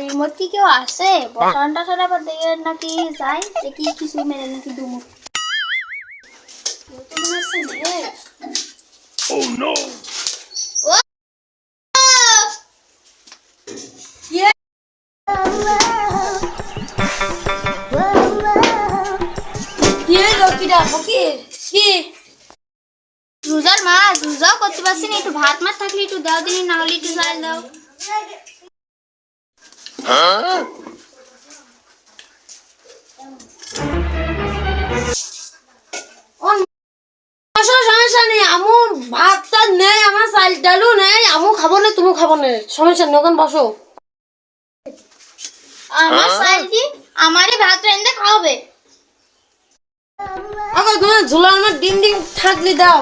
Remote কি কেউ আছে? বসানটা ছাড়া আবার দেখে নাকি যায় দেখি কিছু মেরে নাকি দুমুখ। Oh no! রোজার মা রোজাও করতে পারছি না, একটু ভাত মাছ থাকলে একটু দাও দিন, না হলে একটু চাল দাও। সমস্যা নেই, আমু ভাতটা নেই, আমার চাল ডালও নেই, আমু খাবো না তুমি খাবো না, সমস্যা নেই, ওখানে বসো। আমার চাল দি, আমারই ভাত রেঁধে খাওয়াবে। আগে তোমার ঝোলার আমার ডিম ডিম থাকলে দাও।